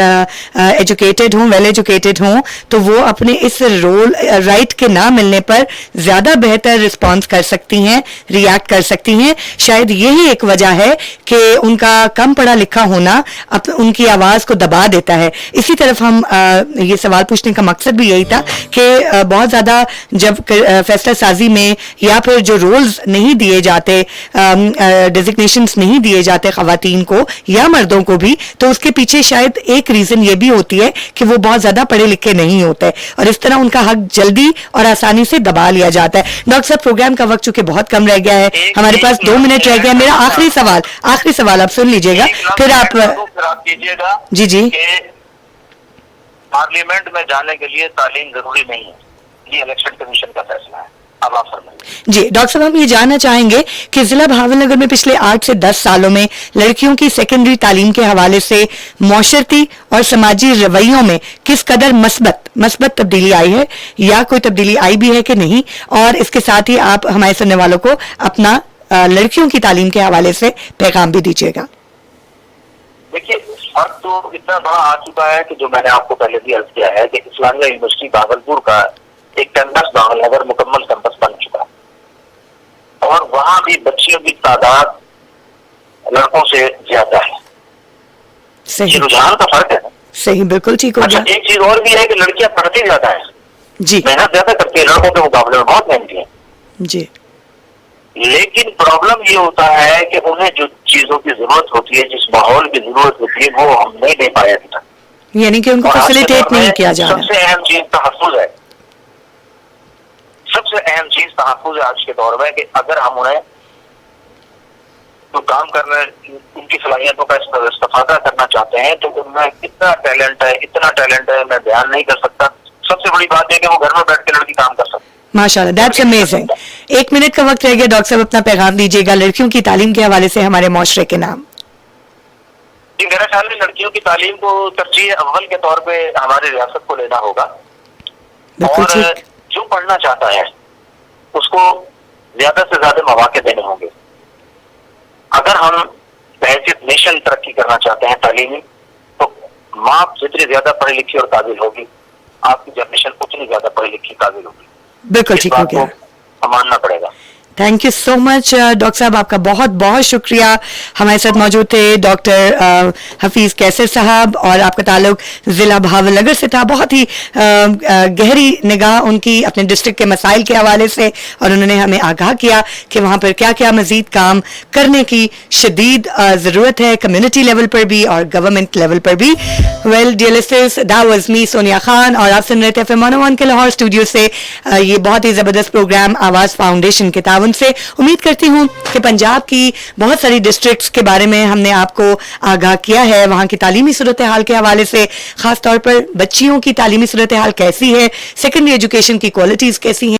ایجوکیٹڈ ہوں، ویل ایجوکیٹڈ ہوں، تو وہ اپنے اس رول رائٹ کے نہ ملنے پر زیادہ بہتر رسپانس کر سکتی ہیں، ریئیکٹ کر سکتی ہیں. شاید یہی ایک وجہ ہے کہ ان کا کم پڑھا لکھا ہونا ان کی آواز کو دبا دیتا ہے. اسی طرف ہم یہ سوال پوچھنے کا مقصد بھی یہی تھا کہ بہت زیادہ جب فیصلہ سازی میں یا پھر جو رولز نہیں دیے جاتے، ڈیزگنیشنز نہیں دیے جاتے خواتین کو یا مردوں کو بھی، تو اس کے پیچھے شاید ایک ریزن یہ بھی ہوتی ہے کہ وہ بہت زیادہ پڑھے لکھے نہیں ہوتے، اور اس طرح ان کا حق جلدی اور آسانی سے دبا لیا جاتا ہے. ڈاکٹر صاحب، پروگرام کا وقت چونکہ بہت کم رہ گیا ہے، ہمارے پاس 2 منٹ رہ گیا. میرا آخری سوال آپ سن لیجئے گا، پھر آپ کیجیے گا. جی پارلیمنٹ میں جانے کے لیے تعلیم ضروری نہیں ہے، یہ الیکشن کمیشن کا فیصلہ ہے. اب آپ فرمائیے. جی ڈاکٹر صاحب، ہم یہ جاننا چاہیں گے کہ ضلع بھاول نگر میں پچھلے 8 سے 10 سالوں میں لڑکیوں کی سیکنڈری تعلیم کے حوالے سے معاشرتی اور سماجی رویوں میں کس قدر مثبت تبدیلی آئی ہے، یا کوئی تبدیلی آئی بھی ہے کہ نہیں، اور اس کے ساتھ ہی آپ ہمارے سننے والوں کو اپنا لڑکیوں کی تعلیم کے حوالے سے پیغام بھی دیجیے گا. دیکھیے، فرق تو اتنا بڑا آ چکا ہے کہ جو میں نے آپ کو پہلے بھی عرض کیا ہے کہ اسلامیہ یونیورسٹی بھاگلپور کا ایک کیمپس بھاول نگر مکمل کیمپس بن چکا ہے، اور وہاں بھی بچیوں کی تعداد لڑکوں سے زیادہ ہے. صحیح. رجحان کا فرق ہے. صحیح، بالکل ٹھیک ہو اچھا، گیا. ایک چیز اور بھی ہے کہ لڑکیاں پڑھتی زیادہ ہیں، جی محنت زیادہ کرتی ہیں، لڑکوں کے مقابلے میں بہت محنتی ہیں. جی لیکن پرابلم یہ ہوتا ہے کہ انہیں جو چیزوں کی ضرورت ہوتی ہے، جس ماحول کی ضرورت ہوتی ہے، وہ ہم نہیں دے پائے ابھی تک. یعنی کہ ان کو فیسیلیٹیٹ نہیں کیا جا سب سے اہم چیز تحفظ ہے. سب سے اہم چیز تحفظ ہے آج کے دور میں، کہ اگر ہم انہیں تو کام کرنا، ان کی صلاحیتوں کا استفادہ کرنا چاہتے ہیں، تو ان میں اتنا ٹیلنٹ ہے میں بیان نہیں کر سکتا. سب سے بڑی بات ہے کہ وہ گھر میں بیٹھ کے لڑکی کام کر سکتے. ماشاءاللہ، دیٹس امیزنگ. 1 منٹ کا وقت رہ گیا. ڈاکٹر صاحب، اپنا پیغام دیجیے گا لڑکیوں کی تعلیم کے حوالے سے ہمارے معاشرے کے نام. جی، میرا خیال ہے لڑکیوں کی تعلیم کو ترجیح اول کے طور پہ ہماری ریاست کو لینا ہوگا، بالکل اور ٹھیک. جو پڑھنا چاہتا ہے اس کو زیادہ سے زیادہ مواقع دینے ہوں گے. اگر ہم بحیثیت نیشن ترقی کرنا چاہتے ہیں تعلیمی، تو ماں جتنی زیادہ پڑھی لکھی اور قابل ہوگی، آپ کی جنریشن اتنی زیادہ پڑھی لکھی قابل ہوگی. بالکل ٹھیک ہو گیا. ماننا پڑے گا. Thank you so much doctor صاحب، آپ کا بہت بہت شکریہ. ہمارے ساتھ موجود تھے ڈاکٹر حفیظ کیسر صاحب، اور آپ کا تعلق ضلع بھاول نگر سے تھا. بہت ہی گہری نگاہ ان کی اپنے ڈسٹرکٹ کے مسائل کے حوالے سے، اور انہوں نے ہمیں آگاہ کیا کہ وہاں پر کیا کیا مزید کام کرنے کی شدید ضرورت ہے، کمیونٹی لیول پر بھی اور گورنمنٹ لیول پر بھی. Well dear listeners, that was me Sonia Khan, اور آپ سن رہے تھے FM 101 کے لاہور اسٹوڈیو سے یہ بہت ہی زبردست پروگرام آواز فاؤنڈیشن کے تعاون ان سے. امید کرتی ہوں کہ پنجاب کی بہت ساری ڈسٹرکٹس کے بارے میں ہم نے آپ کو آگاہ کیا ہے, وہاں کی تعلیمی صورتحال کے حوالے سے, خاص طور پر بچیوں کی تعلیمی صورتحال کیسی ہے, سیکنڈری ایجوکیشن کی کوالٹیز کیسی ہیں.